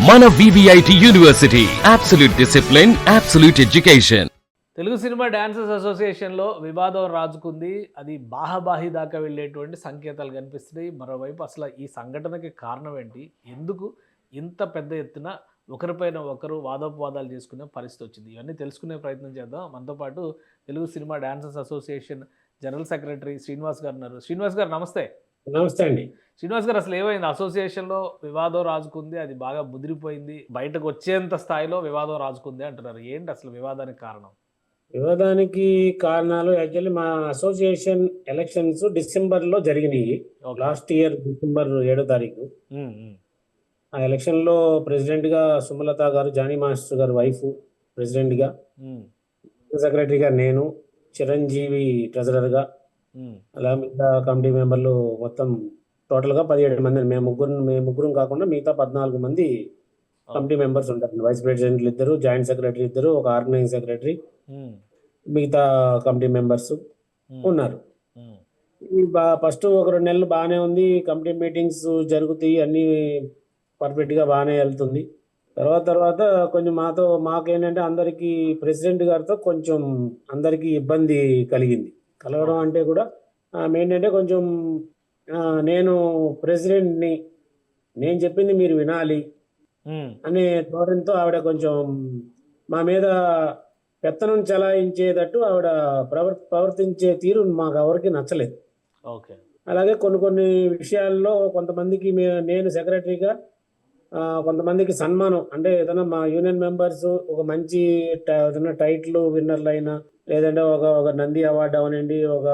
మన VVIT university absolute discipline, absolute education. Telugu cinema dancers అసోసియేషన్లో వివాదం రాజుకుంది. అది బాహాబాహి దాకా వెళ్ళేటువంటి సంకేతాలు కనిపిస్తున్నాయి. మరోవైపు అసలు ఈ సంఘటనకి కారణం ఏంటి, ఎందుకు ఇంత పెద్ద ఎత్తున ఒకరిపైన ఒకరు వాదోపవాదాలు చేసుకునే పరిస్థితి వచ్చింది, ఇవన్నీ తెలుసుకునే ప్రయత్నం చేద్దాం. మనతో పాటు Telugu cinema dancers association general secretary Srinivas గారు ఉన్నారు. శ్రీనివాస్ గారు నమస్తే. నమస్తే అండి. శ్రీనివాస్ గారు, అసలు ఏమైంది? అసోసియేషన్లో వివాదం రాజుకుంది, అది బాగా ముదిరిపోయింది, బయటకు వచ్చేంత స్థాయిలో వివాదం రాజుకుంది అంటున్నారు. ఏంటి అసలు వివాదానికి కారణం? వివాదానికి కారణాలు యాక్చువల్లీ మా అసోసియేషన్ ఎలక్షన్స్ డిసెంబర్లో జరిగినాయి. లాస్ట్ ఇయర్ డిసెంబర్ 7వ తారీఖు. ఆ ఎలక్షన్లో ప్రెసిడెంట్గా సుమలత గారు, జానీ మాస్టర్ గారు వైఫ్ ప్రెసిడెంట్గా, సెక్రటరీగా నేను, చిరంజీవి ట్రెజరర్గా, అలా మిగతా కమిటీ మెంబర్లు మొత్తం టోటల్గా 17 మంది. మేము ముగ్గురం కాకుండా మిగతా 14 మంది కమిటీ మెంబర్స్ ఉంటారు. వైస్ ప్రెసిడెంట్లు 2, జాయింట్ సెక్రటరీ 2, ఒక ఆర్గనైజింగ్ సెక్రటరీ, మిగతా కమిటీ మెంబర్స్ ఉన్నారు. ఫస్ట్ ఒక 2 నెలలు బాగానే ఉంది, కమిటీ మీటింగ్స్ జరుగుతాయి, అన్నీ పర్ఫెక్ట్గా బాగానే వెళ్తుంది. తర్వాత కొంచెం మాకేంటంటే అందరికీ ప్రెసిడెంట్ గారితో కొంచెం అందరికీ ఇబ్బంది కలగడం అంటే కూడా ఏంటంటే కొంచెం నేను ప్రెసిడెంట్ని, నేను చెప్పింది మీరు వినాలి అనే ధోరణితో ఆవిడ కొంచెం మా మీద పెత్తనం చలాయించేటట్టు ఆవిడ ప్రవర్తించే తీరు మాకు ఎవరికి నచ్చలేదు. అలాగే కొన్ని విషయాల్లో కొంతమందికి నేను సెక్రటరీగా కొంతమందికి సన్మానం అంటే ఏదైనా మా యూనియన్ మెంబర్స్ ఒక మంచి ఏదైనా టైటిల్ విన్నర్లు అయినా, లేదంటే ఒక నంది అవార్డు అవనండి, ఒక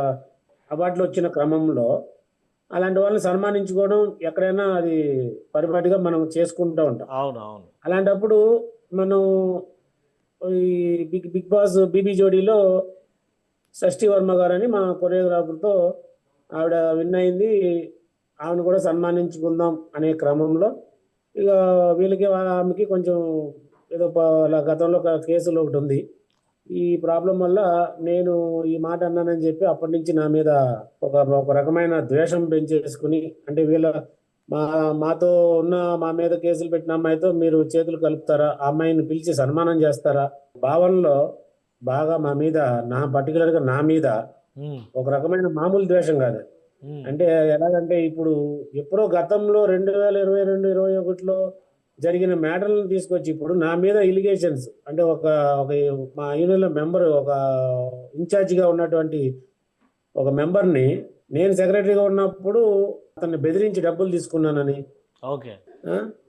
అవార్డులు వచ్చిన క్రమంలో అలాంటి వాళ్ళని సన్మానించుకోవడం ఎక్కడైనా అది పరిపాటిగా మనం చేసుకుంటూ ఉంటాం. అవునవును. అలాంటప్పుడు మనం ఈ బిగ్ బాస్ బీబీ జోడీలో షష్ఠి వర్మ గారు అని మా కొరియోగ్రాఫర్తో ఆవిడ విన్ అయింది. ఆవిడని కూడా సన్మానించుకుందాం అనే క్రమంలో ఇక వీళ్ళకి ఆమెకి కొంచెం ఏదో గతంలో ఒక కేసులు ఒకటి ఉంది. ఈ ప్రాబ్లం వల్ల నేను ఈ మాట అన్నానని చెప్పి అప్పటి నుంచి నా మీద ఒక రకమైన ద్వేషం పెంచేసుకుని, అంటే మాతో ఉన్న మా మీద కేసులు పెట్టిన అమ్మాయితో మీరు చేతులు కలుపుతారా, ఆ అమ్మాయిని పిలిచి సన్మానం చేస్తారా భావనలో బాగా మా మీద, పర్టికులర్గా నా మీద ఒక రకమైన మామూలు ద్వేషం కాదు. అంటే ఎలాగంటే ఇప్పుడు ఎప్పుడో గతంలో 2022-21లో జరిగిన మ్యాటర్లను తీసుకొచ్చి ఇప్పుడు నా మీద ఇలిగేషన్స్, అంటే ఒక మా యూనియన్లో మెంబర్, ఒక ఇన్ఛార్జిగా ఉన్నటువంటి ఒక మెంబర్ని నేను సెక్రటరీగా ఉన్నప్పుడు అతన్ని బెదిరించి డబ్బులు తీసుకున్నానని,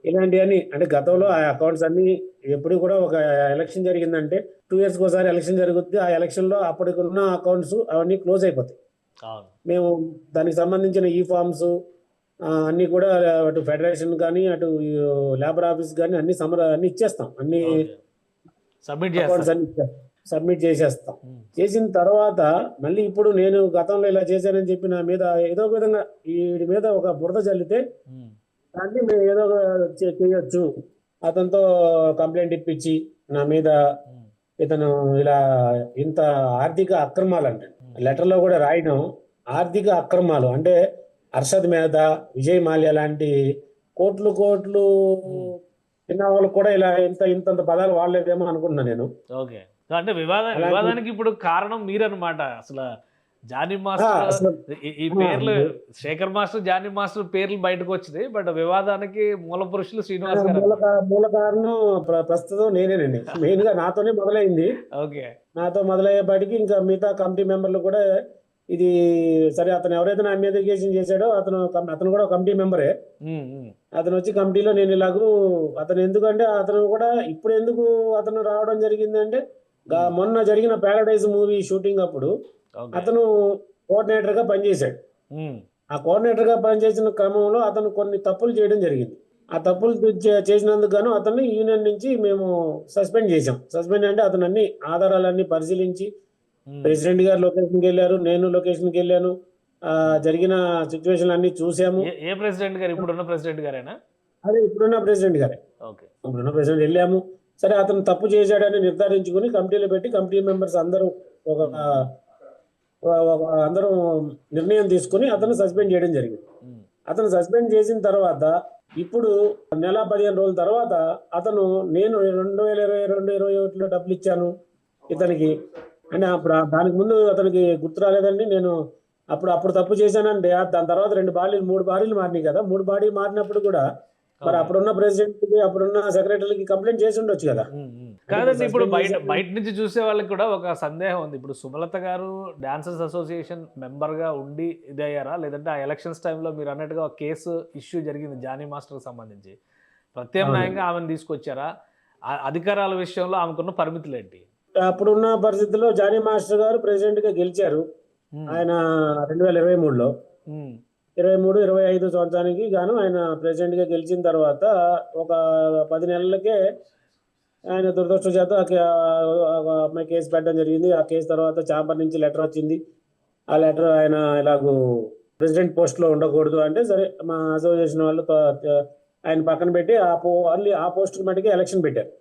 ఇలాంటివన్నీ, అంటే గతంలో ఆ అకౌంట్స్ అన్ని ఎప్పుడు కూడా ఒక ఎలక్షన్ జరిగిందంటే 2 years ఒకసారి ఎలక్షన్ జరుగుతుంది. ఆ ఎలక్షన్లో అప్పటికున్న అకౌంట్స్ అవన్నీ క్లోజ్ అయిపోతాయి. మేము దానికి సంబంధించిన ఈ ఫార్మ్స్ అన్నీ కూడా అటు ఫెడరేషన్ కానీ అటు లేబర్ ఆఫీస్ కానీ అన్ని ఇచ్చేస్తాం, అన్ని సబ్మిట్ చేసేస్తాం. చేసిన తర్వాత మళ్ళీ ఇప్పుడు నేను గతంలో ఇలా చేశానని చెప్పి నా మీద ఏదో విధంగా వీడి మీద ఒక బురద చల్లితే దాన్ని మేము ఏదో చేయొచ్చు, అతనితో కంప్లైంట్ ఇప్పించి నా మీద ఇతను ఇలా ఇంత ఆర్థిక అక్రమాలు, అంటే లెటర్లో కూడా రాయడం ఆర్థిక అక్రమాలు, అంటే అర్షద్ మేధా, విజయ్ మాల్యా లాంటి కోట్లు తిన్న వాళ్ళు కూడా ఇలా ఇంత పదాలు వాడలేదేమో అనుకుంటున్నా నేను. అంటే వివాదానికి ఇప్పుడు కారణం మీరన్నమాట. అసలు జానీ మాస్టర్ ఈ పేర్లు, శేఖర్ మాస్టర్, జానీ మాస్టర్ పేర్లు బయటకు వచ్చినాయి, బట్ వివాదానికి మూల పురుషులు శ్రీనివాస్ గారు. మూల కారణం ప్రస్తుతం నేనేనండి. మెయిన్ గా నాతోనే మొదలైంది. నాతో మొదలయ్యేపాటికి ఇంకా మిగతా కమిటీ మెంబర్లు కూడా ఇది సరే, అతను ఎవరైతే నా మీద ఇరిగేషన్ చేశాడో అతను కూడా కమిటీ మెంబరే. అతను వచ్చి కమిటీలో నేను ఇలాగూ ఎందుకంటే అతను కూడా ఇప్పుడు ఎందుకు అతను రావడం జరిగింది అంటే, మొన్న జరిగిన ప్యారడైజ్ మూవీ షూటింగ్ అప్పుడు అతను కోఆర్డినేటర్ గా పనిచేశాడు. ఆ కోఆర్డినేటర్ గా పనిచేసిన క్రమంలో అతను కొన్ని తప్పులు చేయడం జరిగింది. ఆ తప్పులు చేసినందుకు గాను అతన్ని యూనియన్ నుంచి మేము సస్పెండ్ చేశాం. సస్పెండ్ అంటే అతను అన్ని ఆధారాలన్నీ పరిశీలించి, ప్రెసిడెంట్ గారు లొకేషన్కి వెళ్ళారు, నేను లొకేషన్కి వెళ్ళాను, జరిగిన సిచ్యువేషన్ అన్ని చూసాము. ఏ ప్రెసిడెంట్ గారు? ఇప్పుడున్న ప్రెసిడెంట్ గారేనా? అదే ఇప్పుడున్న ప్రెసిడెంట్ గారే. ఇప్పుడున్న ప్రెసిడెంట్ వెళ్ళాము. సరే, అతను తప్పు చేశాడని నిర్ధారించుకుని కమిటీలో పెట్టి కమిటీ మెంబర్స్ అందరూ అందరూ నిర్ణయం తీసుకుని అతను సస్పెండ్ చేయడం జరిగింది. అతను సస్పెండ్ చేసిన తర్వాత ఇప్పుడు నెల 15 రోజుల తర్వాత అతను నేను 2022-21లో డబ్బులు ఇచ్చాను ఇతనికి అంటే అప్పుడు దానికి ముందు అతనికి గుర్తు రాలేదండి. నేను అప్పుడు తప్పు చేశానండి. దాని తర్వాత 3 బాడీలు మారినాయి కదా. 3 బాడీలు మారినప్పుడు కూడా మరి అప్పుడున్న ప్రెసిడెంట్ కి అప్పుడున్న సెక్రటరీకి కంప్లైంట్ చేసి ఉండొచ్చు కదా. కాదండి, ఇప్పుడు బయట నుంచి చూసే వాళ్ళకి కూడా ఒక సందేహం ఉంది. ఇప్పుడు సుమలత గారు డాన్సర్స్ అసోసియేషన్ మెంబర్ గా ఉండి ఇదయ్యారా, లేదంటే ఆ ఎలక్షన్స్ టైంలో మీరు అన్నట్టుగా ఒక కేసు ఇష్యూ జరిగింది జానీ మాస్టర్ సంబంధించి, ప్రత్యామ్నాయంగా ఆమెను తీసుకొచ్చారా? అధికారాల విషయంలో ఆమెకున్న పరిమితులు ఏంటి? అప్పుడున్న పరిస్థితుల్లో జానీ మాస్టర్ గారు ప్రెసిడెంట్ గా గెలిచారు. ఆయన 2023లో 23-25 సంవత్సరానికి గాను ఆయన ప్రెసిడెంట్ గా గెలిచిన తర్వాత ఒక 10 నెలలకే ఆయన దురదృష్టవశాత్తు అమ్మాయి కేసు పెట్టడం జరిగింది. ఆ కేసు తర్వాత చాంబర్ నుంచి లెటర్ వచ్చింది. ఆ లెటర్ ఆయన ఇలాగూ ప్రెసిడెంట్ పోస్ట్ లో ఉండకూడదు అంటే సరే మా అసోసియేషన్ వాళ్ళు ఆయన పక్కన పెట్టి ఆ పోస్ట్ మటుకి ఎలక్షన్ పెట్టారు.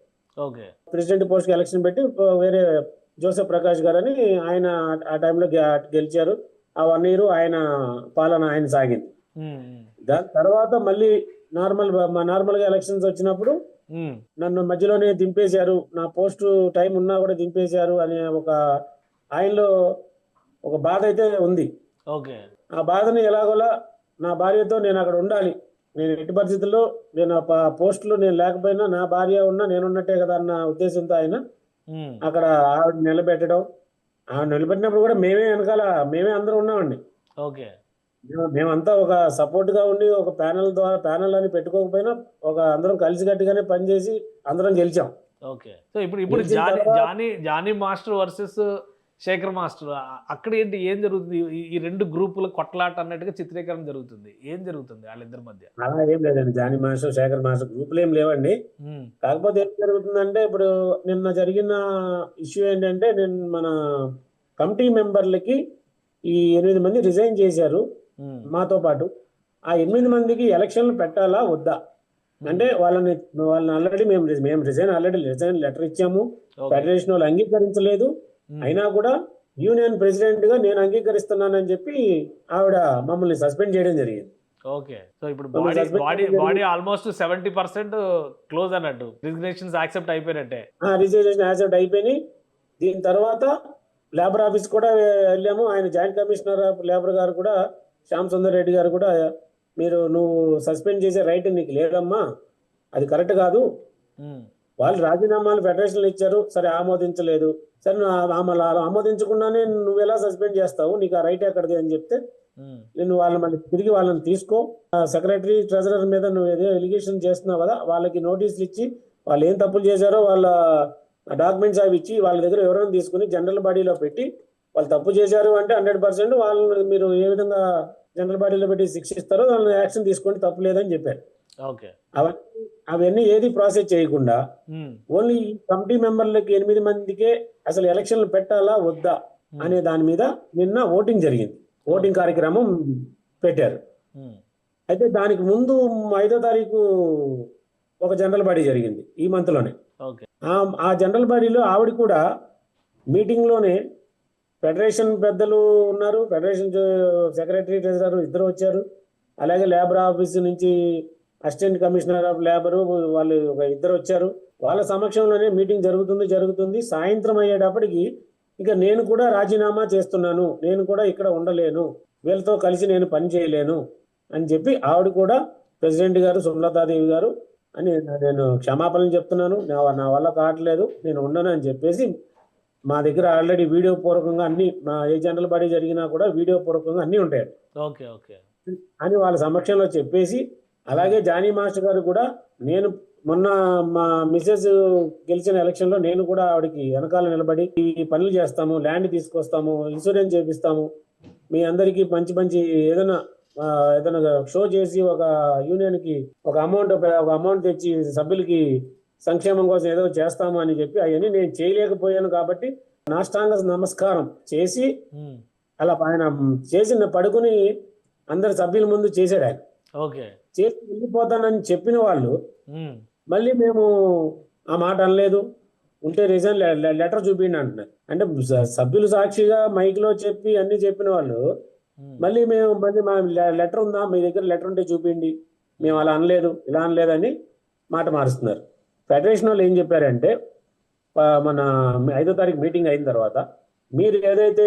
ప్రెసిడెంట్ పోస్ట్ కి ఎలక్షన్ పెట్టి వేరే జోసెఫ్ ప్రకాష్ గారు అని ఆయన ఆ టైంలో గెలిచారు. ఆ 1 year ఆయన పాలన ఆయన సాగింది. దాని తర్వాత మళ్ళీ నార్మల్ గా ఎలక్షన్స్ వచ్చినప్పుడు నన్ను మధ్యలోనే దింపేశారు, నా పోస్ట్ టైం ఉన్నా కూడా దింపేశారు అనే ఆయనలో ఒక బాధ అయితే ఉంది. ఆ బాధని ఎలాగోలా నా భార్యతో నేను అక్కడ ఉండాలి, నేను ఎట్టి పరిస్థితుల్లో నేను పోస్టులో నేను లేకపోయినా నా భార్య ఉన్నా నేనున్నట్టే కదా అన్న ఉద్దేశంతో ఆయన అక్కడ ఆవిడ నిలబెట్టడం. ఆవిడ నిలబెట్టినప్పుడు కూడా మేమే అందరం ఉన్నామండి. మేమంతా ఒక సపోర్ట్ గా ఉండి ఒక ప్యానెల్ అని పెట్టుకోకపోయినా ఒక అందరం కలిసికట్టుగానే పనిచేసి అందరం గెలిచాం. సో ఇప్పుడు Jani master versus Shekhar master, అక్కడ ఏం జరుగుతుంది? ఈ 2 గ్రూపుల కొట్లాట అన్నట్టుగా చిత్రీకరణ జరుగుతుంది. ఏం జరుగుతుంది వాళ్ళిద్దరి మధ్య? అలా ఏం లేదండి, జానీ మాస్టర్ శేఖర్ మాస్టర్ గ్రూపులు ఏం లేవండి. కాకపోతే ఏం జరుగుతుందంటే ఇప్పుడు నిన్న జరిగిన ఇష్యూ ఏంటంటే మన కమిటీ మెంబర్లకి ఈ 8 మంది రిజైన్ చేశారు మాతో పాటు. ఆ 8 మందికి ఎలక్షన్లు పెట్టాలా వద్దా అంటే వాళ్ళని ఆల్రెడీ మేము రిజైన్ లెటర్ ఇచ్చాము. ఫెడరేషన్ వాళ్ళు అంగీకరించలేదు. అయినా కూడా యూనియన్ ప్రెసిడెంట్ గా నేను అంగీకరిస్తున్నానని చెప్పి ఆవిడ మమ్మల్ని సస్పెండ్ చేయడం జరిగింది. సో ఇప్పుడు బాడీ ఆల్మోస్ట్ 70% క్లోజ్ అన్నట్టు, రిజిగ్నేషన్స్ యాక్సెప్ట్ అయిపోయినట్టే. రిజిగ్నేషన్ యాక్సెప్ట్ అయిపోయినాయి. దీని తర్వాత లేబర్ ఆఫీస్ కూడా వెళ్ళాము. ఆయన జాయింట్ కమిషనర్ ఆఫ్ లేబర్ గారు కూడా శ్యామ్ సుందర్ రెడ్డి గారు కూడా నువ్వు సస్పెండ్ చేసే రైట్ నీకు లేదమ్మా, అది కరెక్ట్ కాదు. వాళ్ళు రాజీనామాలు ఫెడరేషన్లు ఇచ్చారు, సరే ఆమోదించలేదు. సరే ఆమోదించకుండానే నువ్వు ఎలా సస్పెండ్ చేస్తావు, నీకు ఆ రైట్ ఎక్కడిది అని చెప్తే నేను మళ్ళీ తిరిగి వాళ్ళని తీసుకో, సెక్రటరీ ట్రెజరర్ మీద నువ్వు ఏదో ఎలిగేషన్ చేస్తున్నావు కదా, వాళ్ళకి నోటీసులు ఇచ్చి వాళ్ళు ఏం తప్పులు చేశారో వాళ్ళ డాక్యుమెంట్స్ అవి ఇచ్చి వాళ్ళ దగ్గర ఎవరైనా తీసుకుని జనరల్ బాడీలో పెట్టి వాళ్ళు తప్పు చేశారు అంటే 100% వాళ్ళని మీరు ఏ విధంగా జనరల్ బాడీలో పెట్టి శిక్షిస్తారో వాళ్ళని యాక్షన్ తీసుకోండి, తప్పు లేదని చెప్పారు. అవన్నీ ఏది ప్రాసెస్ చేయకుండా ఓన్లీ కమిటీ మెంబర్లకి 8 మందికే అసలు ఎలక్షన్లు పెట్టాలా వద్దా అనే దాని మీద నిన్న ఓటింగ్ జరిగింది. ఓటింగ్ కార్యక్రమం పెట్టారు. అయితే దానికి ముందు 5వ తారీఖు ఒక జనరల్ బాడీ జరిగింది ఈ మంత్ లోనే. ఆ జనరల్ బాడీలో ఆవిడ కూడా మీటింగ్ లోనే ఫెడరేషన్ పెద్దలు ఉన్నారు, ఫెడరేషన్ సెక్రటరీ ట్రెజరర్ ఇద్దరు వచ్చారు, అలాగే లేబర్ ఆఫీస్ నుంచి అసిస్టెంట్ కమిషనర్ ఆఫ్ లేబర్ వాళ్ళు ఇద్దరు వచ్చారు. వాళ్ళ సమక్షంలోనే మీటింగ్ జరుగుతుంది. సాయంత్రం అయ్యేటప్పటికి ఇక నేను కూడా రాజీనామా చేస్తున్నాను, నేను కూడా ఇక్కడ ఉండలేను, వీళ్ళతో కలిసి నేను పని చేయలేను అని చెప్పి ఆవిడ కూడా ప్రెసిడెంట్ గారు సుమలతాదేవి గారు అని నేను క్షమాపణలు చెప్తున్నాను, నా వల్ల కావట్లేదు, నేను ఉండను అని చెప్పేసి మా దగ్గర ఆల్రెడీ వీడియో పూర్వకంగా అన్ని మా ఏ జనరల్ బాడీ జరిగినా కూడా వీడియో పూర్వకంగా అన్ని ఉంటాయండి అని వాళ్ళ సమక్షంలో చెప్పేసి, అలాగే జానీ మాస్టర్ గారు కూడా నేను మొన్న మా మిసెస్ గెలిచిన ఎలక్షన్ లో నేను కూడా ఆవిడకి వెనకాల నిలబడి ఈ పనులు చేస్తాము, ల్యాండ్ తీసుకొస్తాము, ఇన్సూరెన్స్ చేపిస్తాము, మీ అందరికీ మంచి ఏదైనా షో చేసి ఒక యూనియన్ కి ఒక అమౌంట్ తెచ్చి సభ్యులకి సంక్షేమం కోసం ఏదో చేస్తాము అని చెప్పి అవన్నీ నేను చేయలేకపోయాను. కాబట్టి నాష్టాంగ నమస్కారం చేసి అలా ఆయన చేసిన పడుకుని అందరి సభ్యుల ముందు చేశాడు. ఆయన చేసి వెళ్ళిపోతానని చెప్పిన వాళ్ళు మళ్ళీ మేము ఆ మాట అనలేదు, ఉంటే రీజన్ లెటర్ చూపిండి అంటున్నారు. అంటే సభ్యులు సాక్షిగా మైక్ లో చెప్పి అన్ని చెప్పిన వాళ్ళు మళ్ళీ మా లెటర్ ఉందా, మీ దగ్గర లెటర్ ఉంటే చూపిండి, మేము అలా అనలేదు ఇలా అనలేదని మాట మారుస్తున్నారు. ఫెడరేషన్ వాళ్ళు ఏం చెప్పారంటే మన 5వ తారీఖు మీటింగ్ అయిన తర్వాత మీరు ఏదైతే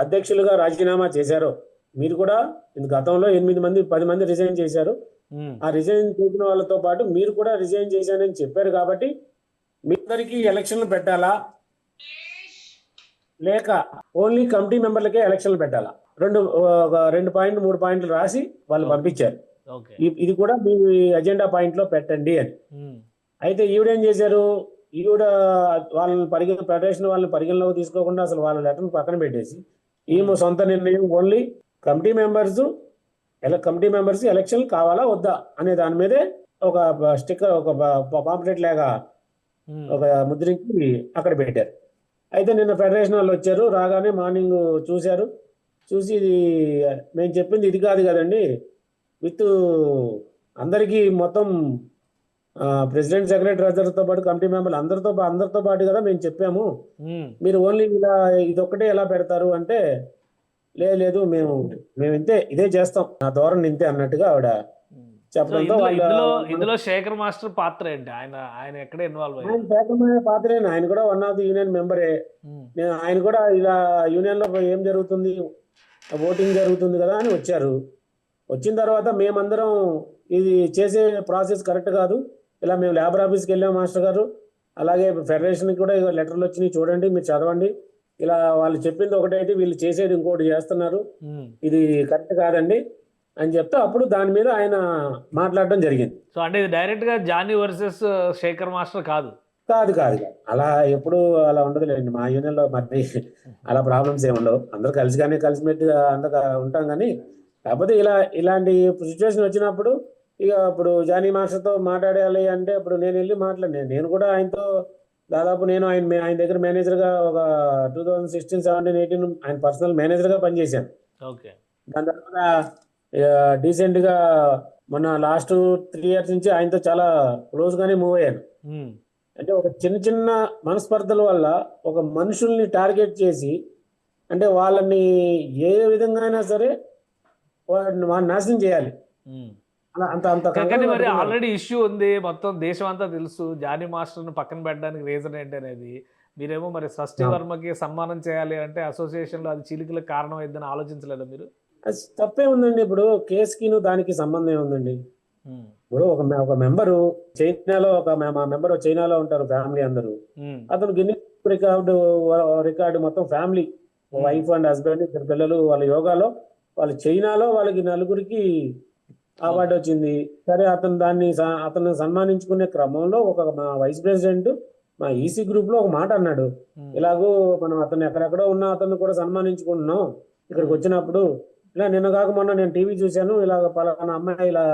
అధ్యక్షులుగా రాజీనామా చేశారో, మీరు కూడా గతంలో 10 మంది రిజైన్ చేశారు. ఆ రిజైన్ చేసిన వాళ్ళతో పాటు మీరు కూడా రిజైన్ చేశానని చెప్పారు కాబట్టి మీ అందరికీ ఎలక్షన్లు పెట్టాలా లేక ఓన్లీ కమిటీ మెంబర్లకే ఎలక్షన్లు పెట్టాలా, 2 పాయింట్లు 3 పాయింట్లు రాసి వాళ్ళు పంపించారు. ఇది కూడా మీ అజెండా పాయింట్ లో పెట్టండి అని. అయితే ఈవిడేం చేశారు, ఈవిడ ఫెడరేషన్ వాళ్ళని పరిగణలోకి తీసుకోకుండా అసలు వాళ్ళ లెటర్ను పక్కన పెట్టేసి ఈమె సొంత నిర్ణయం ఓన్లీ కమిటీ మెంబర్స్ ఎలక్షన్ కావాలా వద్దా అనే దాని మీదే ఒక స్టిక్కర్, ఒక పాంప్లెట్ లాగా ఒక ముద్రించి అక్కడ పెట్టారు. అయితే నిన్న ఫెడరేషన్ వాళ్ళు వచ్చారు, రాగానే మార్నింగ్ చూశారు. చూసి ఇది మేము చెప్పింది ఇది కాదు కదండి, విత్ అందరికీ మొత్తం ప్రెసిడెంట్, సెక్రటరీ, ట్రెజరర్తో పాటు కమిటీ మెంబర్లు అందరితో పాటు కదా మేము చెప్పాము, మీరు ఓన్లీ ఇలా ఇదొక్కటే ఎలా పెడతారు అంటే, లేదు మేము ఇదే చేస్తాం, నా ధోరణి ఇంతే అన్నట్టుగా ఆవిడ చెప్పడంతో ఇందులో శేఖర్ మాస్టర్ పాత్ర ఏంటి? ఆయన ఎక్కడ ఇన్వాల్వ్ ఆయన శేఖర్ పాత్రే, ఆయన కూడా వన్ ఆఫ్ ది యూనియన్ మెంబరే. ఆయన కూడా ఇలా యూనియన్ లో ఏం జరుగుతుంది, ఓటింగ్ జరుగుతుంది కదా అని వచ్చారు. వచ్చిన తర్వాత మేమందరం ఇది చేసే ప్రాసెస్ కరెక్ట్ కాదు, ఇలా మేము లేబర్ ఆఫీస్కి వెళ్ళాం మాస్టర్ గారు, అలాగే ఫెడరేషన్కి కూడా లెటర్లు వచ్చినాయి చూడండి, మీరు చదవండి, ఇలా వాళ్ళు చెప్పింది ఒకటైతే వీళ్ళు చేసేది ఇంకోటి చేస్తున్నారు, ఇది కరెక్ట్ కాదండి అని చెప్తే అప్పుడు దాని మీద ఆయన మాట్లాడడం జరిగింది. సో అంటే ఇది డైరెక్ట్ గా జానీ వర్సెస్ శేఖర్ మాస్టర్ కాదు. అలా ఎప్పుడు అలా ఉండదులేండి మా యూనియన్ లో. మరి అలా ప్రాబ్లమ్స్ ఏమి ఉండవు, అందరూ కలిసిమెట్టుగా అందరూ ఉంటాం. కానీ కాకపోతే ఇలాంటి సిచ్యువేషన్ వచ్చినప్పుడు ఇక ఇప్పుడు జానీ మాస్టర్తో మాట్లాడాలి అంటే ఇప్పుడు నేను వెళ్ళి నేను కూడా ఆయనతో దాదాపు ఆయన దగ్గర మేనేజర్గా ఒక 2016, 17, 18 ఆయన పర్సనల్ మేనేజర్గా పనిచేశాను. దాని తర్వాత డీసెంట్గా మొన్న లాస్ట్ 3 years నుంచి ఆయనతో చాలా క్లోజ్గానే మూవ్ అయ్యాను. అంటే ఒక చిన్న మనస్పర్ధల వల్ల ఒక మనుషుల్ని టార్గెట్ చేసి, అంటే వాళ్ళని ఏ విధంగా అయినా సరే వాళ్ళని నాశనం చేయాలి. మరి ఆల్రెడీ ఇష్యూ ఉంది, మొత్తం దేశం అంతా తెలుసు. జానీ మాస్టర్ని పక్కన పెట్టడానికి రీజన్ ఏంటి అనేది. మీరేమో మరి షష్ఠి వర్మకి సన్మానం చేయాలి అంటే అసోసియేషన్లో అది చీలికలకు కారణం అయిందని ఆలోచించలేదా మీరు? తప్పే ఉందండి. ఇప్పుడు కేసుకి దానికి సంబంధం ఉందండి. ఇప్పుడు ఒక మెంబరు చైనాలో మా మెంబర్ చైనాలో ఉంటారు ఫ్యామిలీ అందరూ. అతను గిన్నిస్ రికార్డు మొత్తం ఫ్యామిలీ, వైఫ్ అండ్ హస్బెండ్, 2 పిల్లలు, వాళ్ళ యోగాలో వాళ్ళు చైనాలో వాళ్ళకి 4గురికి అవార్డు వచ్చింది. సరే అతను సన్మానించుకునే క్రమంలో మా వైస్ ప్రెసిడెంట్ మా ఈసీ గ్రూప్ లో ఒక మాట అన్నాడు, ఇలాగూ మనం అతను ఎక్కడెక్కడో ఉన్న అతను కూడా సన్మానించుకుంటున్నాం, ఇక్కడికి వచ్చినప్పుడు ఇలా నిన్న కాక మొన్న నేను టీవీ చూశాను, ఇలా పలానా అమ్మాయి ఇలా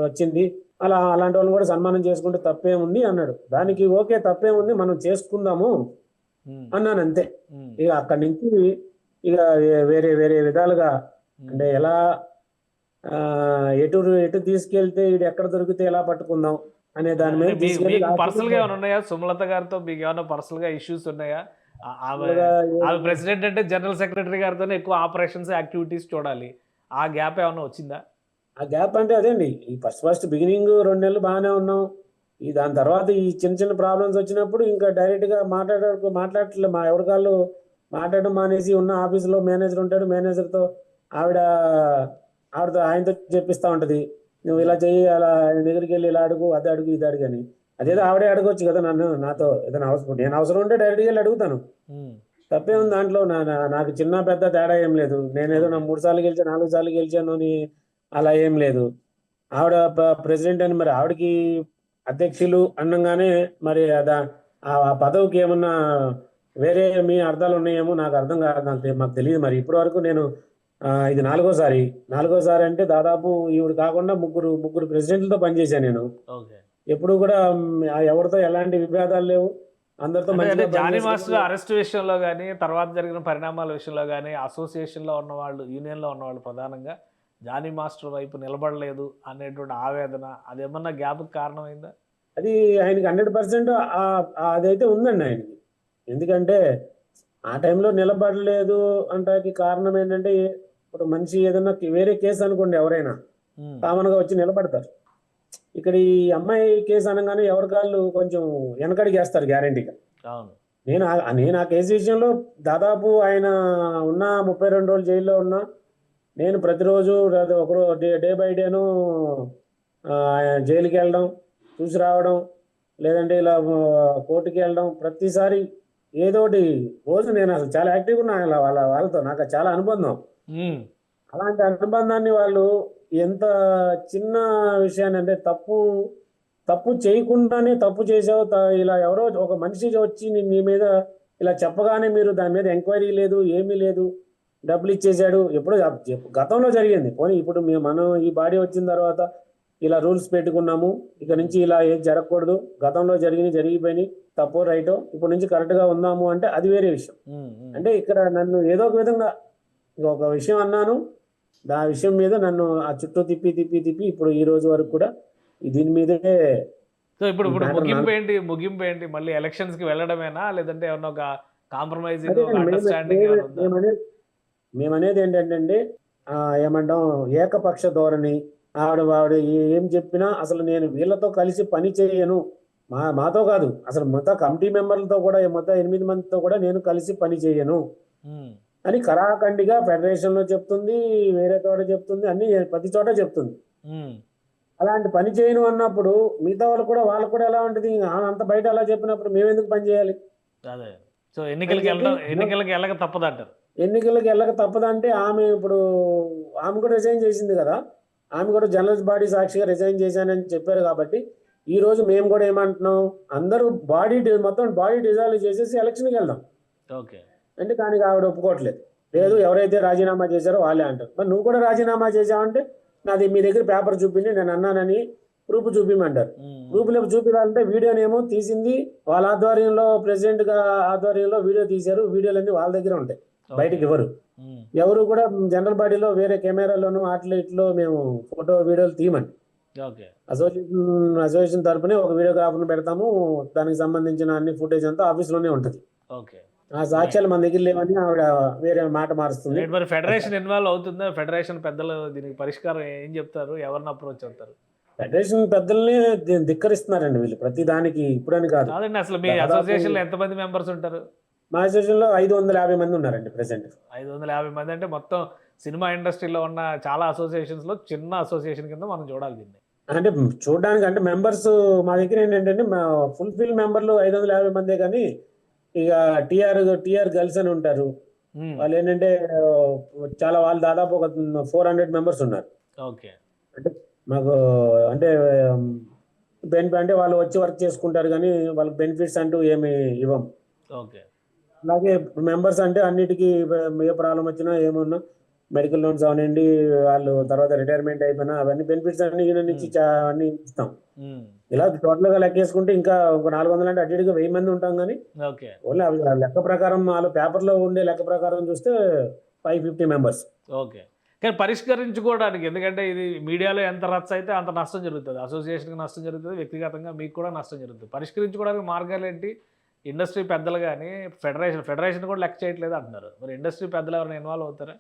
వచ్చింది, అలాంటి వాళ్ళని కూడా సన్మానం చేసుకుంటే తప్పేముంది అన్నాడు. దానికి ఓకే తప్పేముంది, మనం చేసుకుందాము అన్నాను అంతే. ఇక అక్కడి నుంచి ఇక వేరే విధాలుగా అంటే ఎలా ఎటు తీసుకెళ్తే ఇది ఎక్కడ దొరికితే ఎలా పట్టుకుందాం అనే దాని మీద పర్సనల్ గా ఏమైనా ఉన్నాయా? సుమలత గారితో మీకు ఏమైనా పర్సనల్ గా ఇష్యూస్ ఉన్నాయా? ఆమె ప్రెసిడెంట్ అంటే జనరల్ సెక్రటరీ గారితోనే ఎక్కువ ఆపరేషన్స్ యాక్టివిటీస్ చూడాలి, ఆ గ్యాప్ ఏమైనా వచ్చిందా? ఆ గ్యాప్ అంటే అదేండి, ఈ ఫస్ట్ బిగినింగ్ 2 నెలలు బాగానే ఉన్నాం. దాని తర్వాత ఈ చిన్న ప్రాబ్లమ్స్ వచ్చినప్పుడు ఇంకా డైరెక్ట్ గా మాట్లాడట్లేదు. మా ఎవరికాళ్ళు మాట్లాడడం మానేసి ఉన్న ఆఫీసులో మేనేజర్ ఉంటాడు, మేనేజర్తో ఆయనతో చెప్పిస్తా ఉంటది, నువ్వు ఇలా చెయ్యి, అలా ఆయన దగ్గరికి వెళ్ళి ఇలా అడుగు, అది అడుగు, ఇది అడుగు అని. అదేదో ఆవిడే అడగొచ్చు కదా నాతో ఏదైనా నేను అవసరం ఉంటే డైరెక్ట్గా వెళ్ళి అడుగుతాను, తప్పే ఉంది దాంట్లో. నాకు చిన్న పెద్ద తేడా ఏం లేదు. నేనేదో 3 సార్లు గెలిచాను 4 సార్లు గెలిచాను అని అలా ఏం లేదు. ఆవిడ ప్రెసిడెంట్ అని మరి ఆవిడకి అధ్యక్షులు అనగానే మరి ఆ పదవికి ఏమన్నా వేరే మీ అర్థాలు ఉన్నాయేమో నాకు అర్థం కాదు, మాకు తెలియదు. మరి ఇప్పటి వరకు నేను ఇది 4వ సారి అంటే దాదాపు ఈవిడ కాకుండా ముగ్గురు ప్రెసిడెంట్లతో పనిచేశాను నేను. ఎప్పుడు కూడా ఎవరితో ఎలాంటి విభేదాలు లేవు, అందరితో. జానీ మాస్టర్ అరెస్ట్ విషయంలో కానీ తర్వాత జరిగిన పరిణామాల విషయంలో కానీ అసోసియేషన్లో ఉన్నవాళ్ళు, యూనియన్లో ఉన్నవాళ్ళు ప్రధానంగా జానీ మాస్టర్ వైపు నిలబడలేదు అనేటువంటి ఆవేదన, అదేమన్నా గ్యాప్కి కారణమైందా? అది ఆయనకి 100% అదైతే ఉందండి ఆయనకి. ఎందుకంటే ఆ టైంలో నిలబడలేదు అంటే కారణం ఏంటంటే, ఇప్పుడు మనిషి ఏదన్నా వేరే కేసు అనుకోండి, ఎవరైనా కామన్ గా వచ్చి నిలబడతారు. ఇక్కడ ఈ అమ్మాయి కేసు అనగానే ఎవరికాళ్ళు కొంచెం వెనకడికి వేస్తారు గ్యారంటీగా. అవును. నేను ఆ కేసు విషయంలో దాదాపు ఆయన ఉన్న 32 రోజులు జైల్లో ఉన్నా, నేను ప్రతిరోజు ఒకరోజు డే బై డేను జైలుకి వెళ్ళడం, చూసి రావడం, లేదంటే ఇలా కోర్టుకి వెళ్ళడం, ప్రతిసారి ఏదో ఒకటి రోజు నేను అసలు చాలా యాక్టివ్గా ఉన్నా వాళ్ళతో. నాకు చాలా అనుబంధం. అలాంటి అనుబంధాన్ని వాళ్ళు ఎంత చిన్న విషయాన్ని అంటే తప్పు చేయకుండానే తప్పు చేసావు, ఇలా ఎవరో ఒక మనిషి వచ్చి నీ మీద ఇలా చెప్పగానే మీరు దాని మీద ఎంక్వైరీ లేదు, ఏమీ లేదు, డబ్బులు ఇచ్చేసాడు, ఎప్పుడో గతంలో జరిగింది. పోనీ ఇప్పుడు మనం ఈ బాడీ వచ్చిన తర్వాత ఇలా రూల్స్ పెట్టుకున్నాము, ఇక నుంచి ఇలా ఏం జరగకూడదు, గతంలో జరిగిపోయినాయి, తప్పో రైటో, ఇప్పుడు నుంచి కరెక్ట్గా ఉందాము అంటే అది వేరే విషయం. అంటే ఇక్కడ నన్ను ఏదో ఒక విధంగా ఒక విషయం అన్నాను, ఆ విషయం మీద నన్ను ఆ చుట్టూ తిప్పి ఇప్పుడు ఈ రోజు వరకు కూడా దీని మీదే. సో ఇప్పుడు ముగింపు ఏంటి మళ్ళీ ఎలక్షన్స్ కి వెళ్ళడమేనా, లేదంటే ఏమన్నా ఒక కాంప్రమైజింగ్ అండర్స్టాండింగ్? మేమనేది ఏంటంటే ఏమంటాం, ఏకపక్ష ధోరణి. ఆవిడ ఏం చెప్పినా అసలు నేను వీళ్ళతో కలిసి పని చేయను, మాతో కాదు అసలు మొత్తం కమిటీ మెంబర్లతో కూడా, మొత్తం 8 మందితో కూడా నేను కలిసి పని చేయను అని కరాఖండిగా ఫెడరేషన్ లో చెప్తుంది, వేరే చోట చెప్తుంది, అన్ని ప్రతి చోట చెప్తుంది. అలాంటి పని చేయను అన్నప్పుడు మిగతా వాళ్ళు కూడా ఎలా ఉంటుంది, అంత బయట అలా చెప్పినప్పుడు మేము ఎందుకు పని చేయాలి? సో ఎన్నికలకి వెళ్ళక తప్పదంటారు. ఎన్నికలకు వెళ్ళక తప్పదంటే ఆమె కూడా రిజైన్ చేసింది కదా, ఆమె కూడా జర్నలిస్ట్ బాడీ సాక్షిగా రిజైన్ చేశానని చెప్పారు. కాబట్టి ఈ రోజు మేము కూడా ఏమంటున్నాం, అందరూ మొత్తం బాడీ డిజాల్వ్ చేసేసి ఎలక్షన్కి వెళ్దాం అంటే దానికి ఆవిడ ఒప్పుకోవట్లేదు. లేదు, ఎవరైతే రాజీనామా చేశారో వాళ్ళే అంటారు. మరి నువ్వు కూడా రాజీనామా చేశావంటే నాది మీ దగ్గర పేపర్ చూపించి నేను అన్నానని ప్రూఫ్ చూపించమంటారు. ప్రూఫ్లో చూపించాలంటే వీడియోనేమో తీసింది వాళ్ళ ఆధ్వర్యంలో, ప్రెసిడెంట్ గా ఆధ్వర్యంలో వీడియో తీశారు, వీడియోలన్నీ వాళ్ళ దగ్గర ఉంటాయి, బయటకి ఎవరు కూడా జనరల్ బాడీలో వేరే కెమెరాలోను ఇట్లో మేము ఫోటో వీడియోలు తీయమండి. అసోసియేషన్ తరపునే ఒక వీడియోగ్రాఫర్ని పెడతాము, దానికి సంబంధించిన అన్ని ఫుటేజ్ అంతా ఆఫీస్లోనే ఉంటుంది. ఆ సాక్ష్యాలు మన దగ్గర లేవని ఆవిడ వేరే మాట మారుస్తుంది. మరి ఫెడరేషన్ ఇన్వాల్వ్ అవుతుందా? ఫెడరేషన్ పెద్దలు దీనికి పరిష్కారం ఏం చెప్తారు? ఎవరిని అప్రోచ్ అవుతారు? ఫెడరేషన్ పెద్దల్ని ధిక్కరిస్తున్నారండి వీళ్ళు ప్రతి దానికి. ఇప్పుడని కాదు. అసలు మీ అసోసియేషన్ లో ఎంతమంది మెంబర్స్ ఉంటారు? మా అసోసియేషన్ లో 550 మంది ఉన్నారండి ప్రెసెంట్. 550 మంది అంటే మొత్తం సినిమా ఇండస్ట్రీలో ఉన్న చాలా అసోసియేషన్స్ లో చిన్న అసోసియేషన్ కింద మనం చూడాలి దీన్ని. అంటే చూడడానికి అంటే మెంబర్స్ మా దగ్గర ఏంటంటే ఫుల్ఫిల్ మెంబర్లు 550 మందే, కానీ ఇక టిఆర్ గర్ల్స్ అని ఉంటారు. వాళ్ళు ఏంటంటే వాళ్ళు దాదాపు ఒక 400 మెంబర్స్ ఉన్నారు. అంటే మాకు అంటే అంటే వాళ్ళు వచ్చి వర్క్ చేసుకుంటారు, కానీ వాళ్ళకి బెనిఫిట్స్ అంటూ ఏమి ఇవ్వం. అలాగే మెంబర్స్ అంటే అన్నిటికీ ఏ ప్రాబ్లం వచ్చినా ఏమన్నా మెడికల్ లోన్స్ అవనండి, వాళ్ళు తర్వాత రిటైర్మెంట్ అయిపోయినా అవన్నీ బెనిఫిట్స్ అన్ని నుంచి అన్ని ఇస్తాం. ఇలా టోటల్ గా లెక్కేసుకుంటే ఇంకా ఒక 400 అంటే అటు 1000 మంది ఉంటాం, కానీ ఓన్లీ లెక్క ప్రకారం వాళ్ళు పేపర్ లో ఉండే లెక్క ప్రకారం చూస్తే 550 మెంబర్స్. కానీ పరిష్కరించుకోవడానికి, ఎందుకంటే ఇది మీడియాలో ఎంత రచ్చ అయితే అంత నష్టం జరుగుతుంది, అసోసియేషన్కి నష్టం జరుగుతుంది, వ్యక్తిగతంగా మీకు కూడా నష్టం జరుగుతుంది. పరిష్కరించుకోవడానికి మార్గాలు ఏంటి? ఇండస్ట్రీ పెద్దలు కానీ ఫెడరేషన్ కూడా లెక్క చేయట్లేదు అంటున్నారు. మరి ఇండస్ట్రీ పెద్దలు ఎవరైనా ఇన్వాల్వ్ అవుతారా?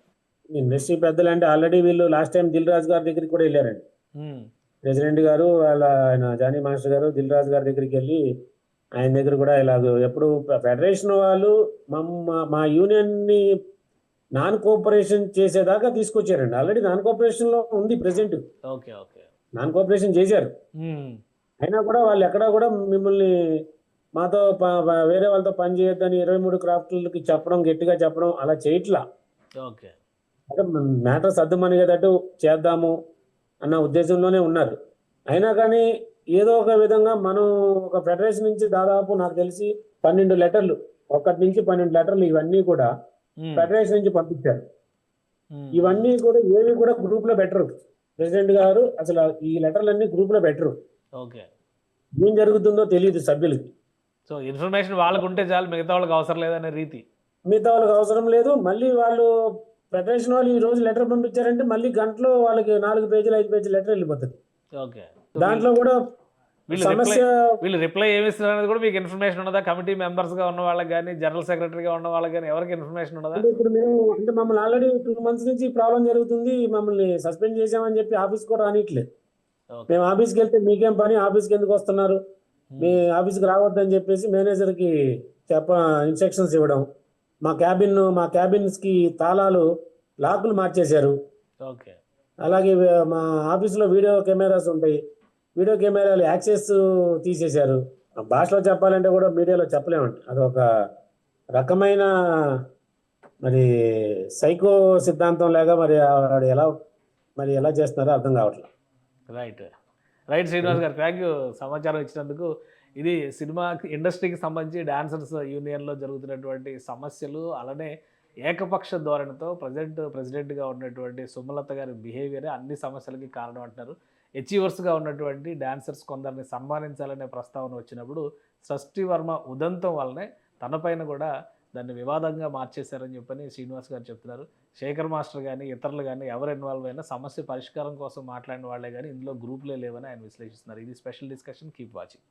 ఇండస్ట్రీ పెద్దలు అంటే ఆల్రెడీ వీళ్ళు లాస్ట్ టైం దిల్ రాజు గారి దగ్గరికి కూడా వెళ్ళారండి. ప్రెసిడెంట్ గారు ఆయన జానీ మాస్టర్ గారు దిల్ రాజు గారి దగ్గరికి వెళ్ళి ఆయన దగ్గర కూడా ఇలాగ ఎప్పుడు ఫెడరేషన్ వాళ్ళు మా యూనియన్ ని నాన్ కోఆపరేషన్ చేసేదాకా తీసుకొచ్చారండి. ఆల్రెడీ నాన్ కోఆపరేషన్ లో ఉంది ప్రెసిడెంట్, నాన్ కోఆపరేషన్ చేశారు. అయినా కూడా వాళ్ళు ఎక్కడా కూడా మిమ్మల్ని మాతో వేరే వాళ్ళతో పని చేయొద్దని 23 క్రాఫ్ట్లకి చెప్పడం, గట్టిగా చెప్పడం అలా చేయట్లా. అంటే మ్యాటర్ సర్దుమనిగేటట్టు చేద్దాము అన్న ఉద్దేశంలోనే ఉన్నారు. అయినా కానీ ఏదో ఒక విధంగా మనం ఒక ఫెడరేషన్ నుంచి దాదాపు నాకు తెలిసి 12 లెటర్లు, 1 నుంచి 12 లెటర్లు ఇవన్నీ కూడా ఫెడరేషన్ నుంచి పంపించారు. ఇవన్నీ కూడా ఏవి కూడా గ్రూప్ లో పెట్టరు ప్రెసిడెంట్ గారు. అసలు ఈ లెటర్లన్నీ గ్రూప్ లో పెట్టరు. ఏం జరుగుతుందో తెలియదు సభ్యులకి. సో ఇన్ఫర్మేషన్ వాళ్ళకు ఉంటే చాలు, మిగతా వాళ్ళకి అవసరం లేదనే రీతి. మిగతా వాళ్ళకి అవసరం లేదు. మళ్ళీ వాళ్ళు ఫెడరేషన్ వాళ్ళు ఈ రోజు లెటర్ పంపించారంటే మళ్ళీ గంటలో వాళ్ళకి 4 పేజీలు 5 పేజీలు లెటర్ వెళ్ళిపోతుంది. దాంట్లో కూడా వీళ్ళు రిప్లై ఏమి ఇస్తున్నారు అనేది కూడా మీకు ఇన్ఫర్మేషన్ ఉన్నదా? కమిటీ మెంబర్స్ గా ఉన్న వాళ్ళకి కానీ, జనరల్ సెక్రటరీగా ఉన్న వాళ్ళకి కానీ ఎవరికి ఇన్ఫర్మేషన్ ఉన్నదా? ఇప్పుడు మేము అంటే మమ్మల్ని ఆల్రెడీ 2 months నుంచి ప్రాబ్లం జరుగుతుంది, మమ్మల్ని సస్పెండ్ చేసామని చెప్పి ఆఫీస్ కూడా రానిట్లేదు. ఓకే. మేము ఆఫీస్కి వెళ్తే మీకేం పని, ఆఫీస్కి ఎందుకు వస్తున్నారు, మీ ఆఫీస్కి రావద్దని చెప్పేసి మేనేజర్కి ఇన్స్ట్రక్షన్స్ ఇవ్వడం. మా క్యాబిన్స్కి తాళాలు, లాకులు మార్చేశారు. ఓకే. అలాగే మా ఆఫీసులో వీడియో కెమెరాస్ ఉంటాయి, వీడియో కెమెరాలు యాక్సెస్ తీసేశారు. ఆ భాషలో చెప్పాలంటే కూడా మీడియాలో చెప్పలేమండి. అదొక రకమైన మరి సైకో సిద్ధాంతం లాగా మరి వాడు ఎలా చేస్తున్నారో అర్థం కావట్లేదు. రైట్. రైట్ శ్రీనివాస్ గారు, థ్యాంక్ యూ సమాచారం ఇచ్చినందుకు. ఇది సినిమా ఇండస్ట్రీకి సంబంధించి డాన్సర్స్ యూనియన్లో జరుగుతున్నటువంటి సమస్యలు, అలానే ఏకపక్ష ధోరణితో ప్రెసిడెంట్గా ఉన్నటువంటి సుమలత గారి బిహేవియరే అన్ని సమస్యలకి కారణం అంటున్నారు. అచీవర్స్గా ఉన్నటువంటి డాన్సర్స్ కొందరిని సన్మానించాలనే ప్రస్తావన వచ్చినప్పుడు సృష్టి వర్మ ఉదంతం వల్లనే తనపైన కూడా దాన్ని వివాదంగా మార్చేశారని చెప్పని శ్రీనివాస్ గారు చెప్తున్నారు. శేఖర్ మాస్టర్ కానీ ఇతరులు కానీ ఎవరు ఇన్వాల్వ్ అయినా సమస్య పరిష్కారం కోసం మాట్లాడిన వాళ్ళే కానీ ఇందులో గ్రూపులే లేవని ఆయన విశ్లేషిస్తున్నారు. ఇది స్పెషల్ డిస్కషన్. Keep watching.